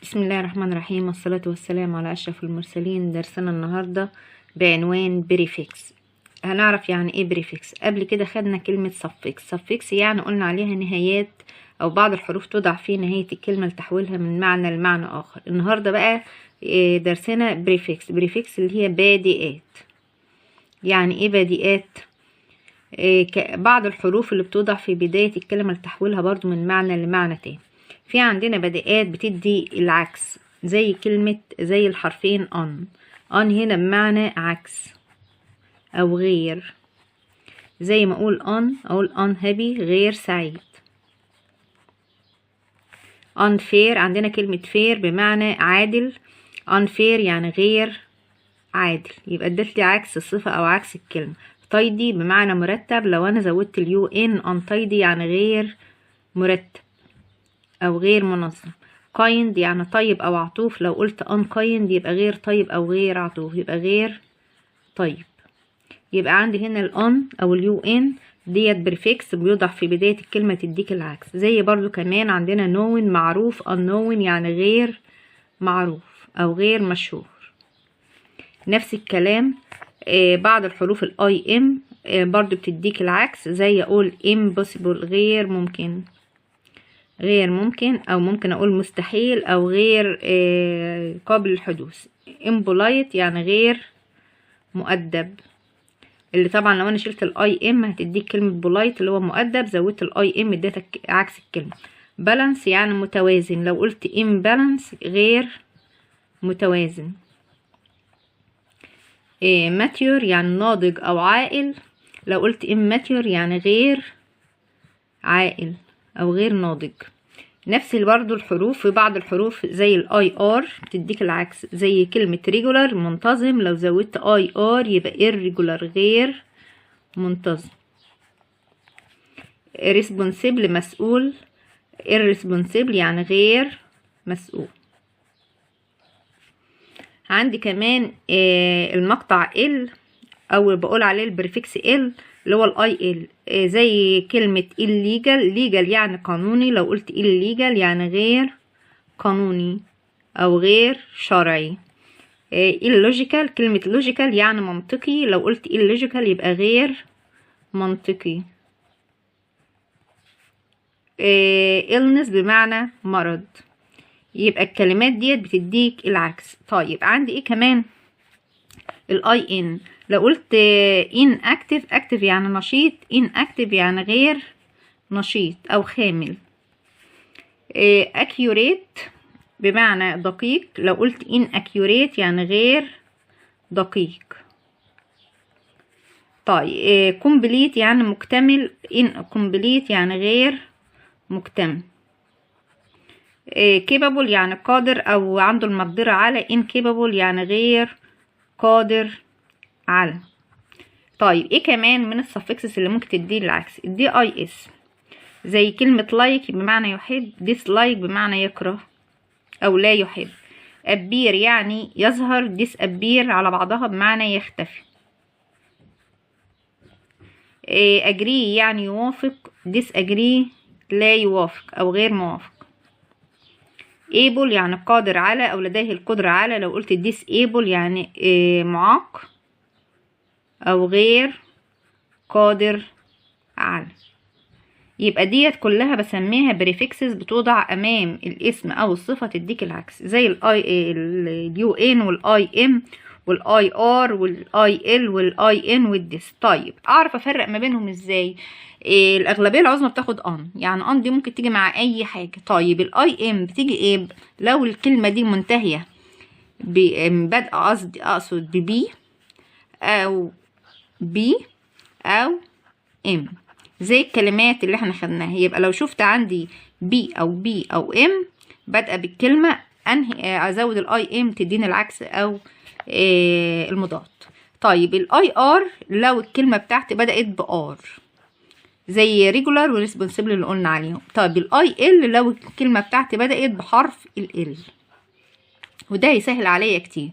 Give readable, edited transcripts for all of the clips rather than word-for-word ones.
بسم الله الرحمن الرحيم، والصلاة والسلام على أشرف المرسلين. درسنا النهاردة بعنوان بريفكس. هنعرف يعني ايه بريفكس. قبل كده خدنا كلمة سفكس يعني قلنا عليها نهايات أو بعض الحروف توضع في نهاية الكلمة لتحويلها من معنى لمعنى آخر. النهاردة بقى درسنا بريفكس اللي هي بادئات. يعني ايه بادئات؟ بعض الحروف اللي بتوضع في بداية الكلمة لتحويلها برضو من معنى لمعنى تاني. في عندنا بدائات بتدي العكس، زي الحرفين on هنا بمعنى عكس او غير. زي ما اقول unhappy غير سعيد. unfair عندنا كلمة fair بمعنى عادل، unfair يعني غير عادل، يبقى ادت لي عكس الصفة او عكس الكلمة. tidy بمعنى مرتب، لو انا زودت اليو ان untidy يعني غير مرتب او غير منظم. kind يعني طيب او عطوف، لو قلت unkind يبقى غير طيب او غير عطوف، يبقى غير طيب. يبقى عندي هنا الon او اليو ان ديت بريفكس بيوضع في بداية الكلمة تديك العكس. زي برضو كمان عندنا known معروف، unknown يعني غير معروف او غير مشهور. نفس الكلام بعض الحروف الاي ام برضو بتديك العكس. زي اقول impossible غير ممكن، او ممكن اقول مستحيل او غير قابل للحدوث. impolite يعني غير مؤدب، اللي طبعا لو انا شلت الاي ام هتديك كلمة polite اللي هو مؤدب، زودت الاي ام اديتك عكس الكلمة. balance يعني متوازن، لو قلت imbalance غير متوازن. mature يعني ناضج او عاقل، لو قلت immature يعني غير عاقل او غير ناضج. نفس برضو الحروف، في بعض الحروف زي الاي ار بتديك العكس. زي كلمة regular منتظم، لو زودت اي ار يبقى irregular غير منتظم. responsible مسؤول، irresponsible يعني غير مسؤول. عندي كمان المقطع ال او بقول عليه البريفكس ال اللي هو الاي ال. زي كلمة illegal يعني قانوني، لو قلت illegal يعني غير قانوني او غير شرعي. illogical كلمة logical يعني منطقي، لو قلت illogical يبقى غير منطقي. illness بمعنى مرض. يبقى الكلمات ديت بتديك العكس. طيب عندي ايه كمان؟ الاي ان، لو قلت inactive يعني نشيط، inactive يعني غير نشيط او خامل. accurate بمعنى دقيق، لو قلت inaccurate يعني غير دقيق. طيب complete يعني مكتمل، incomplete يعني غير مكتمل. capable يعني قادر او عنده المقدرة على، incapable يعني غير قادر على. طيب ايه كمان من السفكسس اللي ممكن تدي العكس؟ الدي اي اس، زي كلمة لايك بمعنى يحب، ديسلايك بمعنى يكره او لا يحب. appear يعني يظهر، disappear على بعضها بمعنى يختفي. agree يعني يوافق، disagree لا يوافق او غير موافق. able يعني قادر على او لديه القدرة على، لو قلت disable يعني معاق او غير قادر على. يبقى ديت كلها بسميها بريفكسز بتوضع امام الاسم او الصفة تديك العكس. زي اليو ان والاي ام والاي ار والاي ال والاي ان والديس. طيب اعرف افرق ما بينهم ازاي؟ الاغلبيه العظمى بتاخد يعني دي ممكن تيجي مع اي حاجه. طيب الاي ام بتيجي ايه لو الكلمه دي منتهيه بادئه، اقصد ببي او بي او ام، زي الكلمات اللي احنا خدناها. يبقى لو شفت عندي بي او ام بادئه بالكلمه انهي ازود الاي ام تديني العكس او المضاد. طيب الاي ار لو الكلمه بتاعتي بدات بار، زي ريجولار وريسبونسبل اللي قلنا عليهم. طيب الاي ال لو الكلمه بتاعتي بدات بحرف ال، وده هيسهل عليا كتير.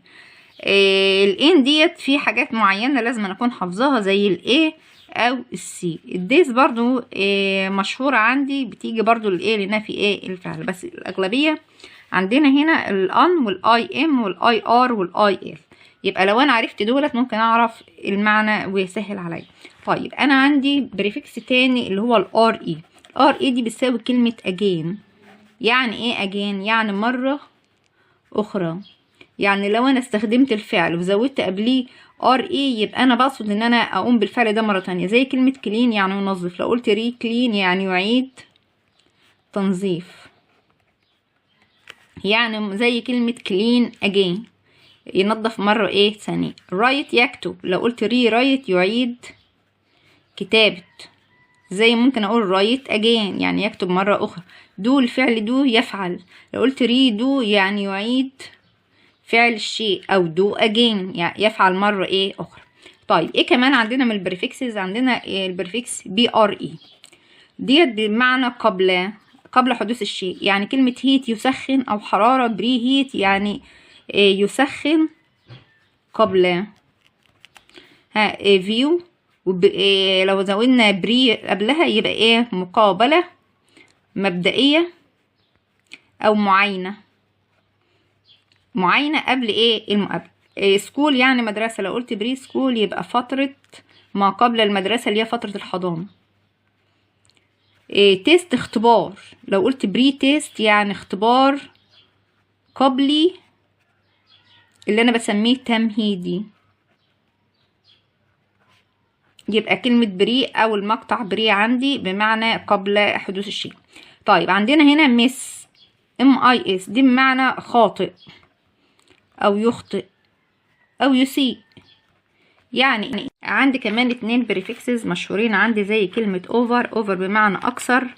الان ديت في حاجات معينه لازم اكون حافظاها، زي الاي او السي. الديس برضو مشهوره عندي، بتيجي برضو الاي لانها في ايه الفعل، بس الاغلبيه عندنا هنا الان والاي ام والاي ار والاي ال. يبقى لو انا عرفت دولت ممكن اعرف المعنى ويسهل عليا. طيب انا عندي بريفكس تاني اللي هو الار اي. الار اي دي بتساوي كلمة اجين. يعني ايه اجين؟ يعني مرة اخرى. يعني لو انا استخدمت الفعل وزودت قبليه ار اي يبقى انا بقصد ان انا اقوم بالفعل ده مرة تانية، زي كلمة كلين يعني ينظف. لو قلت ري كلين يعني يعيد تنظيف، يعني زي كلمة كلين اجين ينظف مرة ايه ثانية. رايت يكتب. لو قلت ري رايت يعيد كتابة، زي ممكن اقول رايت اجين يعني يكتب مرة اخرى. دو الفعل دو يفعل. لو قلت ري دو يعني يعيد فعل الشيء، او دو اجين يعني يفعل مرة ايه اخرى. طيب ايه كمان عندنا من البريفكسز؟ عندنا البريفكس بي ار اي ديت بمعنى قبل حدوث الشيء. يعني كلمة هيت يسخن او حرارة. بري هيت يعني يسخن قبل. فيو لو زودنا بري قبلها يبقى ايه؟ مقابلة مبدئية او معاينة قبل ايه؟ المقابلة. سكول يعني مدرسة. لو قلت بري سكول يبقى فترة ما قبل المدرسة اللي هي فترة الحضانة. تيست اختبار. لو قلت بري تيست يعني اختبار قبلي اللي انا بسميه تمهيدي. يبقى كلمة بري او المقطع بري عندي بمعنى قبل حدوث الشيء. طيب عندنا هنا مس MIS دي بمعنى خاطئ او يخطئ او يسيء. يعني عندي كمان 2 بريفكسز مشهورين عندي زي كلمة اوفر بمعنى اكثر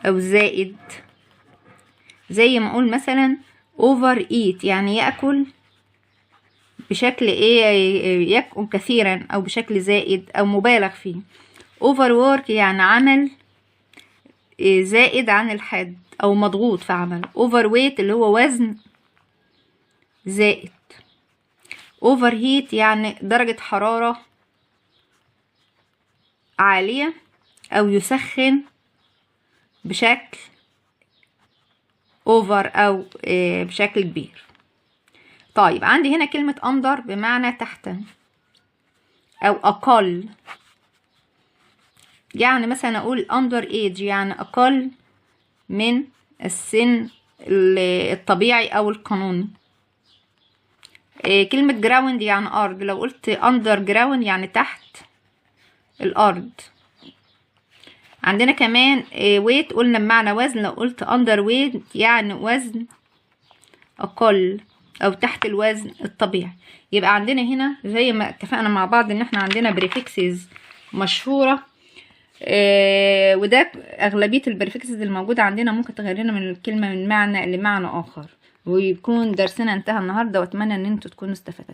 او زائد. زي ما اقول مثلا اوفر ايت يعني يأكل بشكل ايه؟ يأكل كثيرا او بشكل زائد او مبالغ فيه. اوفر وورك يعني عمل زائد عن الحد او مضغوط في عمل. اوفر ويت اللي هو وزن زائد. اوفر هيت يعني درجة حرارة عالية او يسخن بشكل اوفر او بشكل كبير. طيب عندي هنا كلمة اندر بمعنى تحت او اقل. يعني مثلا اقول اندر ايج يعني اقل من السن الطبيعي او القانوني. كلمة جراوند يعني ارض. لو قلت اندر جراوند يعني تحت الارض. عندنا كمان ويت قلنا بمعنى وزن. لو قلت اندر ويت يعني وزن اقل او تحت الوزن الطبيعي. يبقى عندنا هنا زي ما اتفقنا مع بعض ان احنا عندنا بريفكسز مشهورة. وده اغلبية البريفكسز الموجودة عندنا ممكن تغيرنا من الكلمة من معنى لمعنى اخر. ويكون درسنا انتهى النهاردة، واتمنى ان انتوا تكونوا استفدتوا.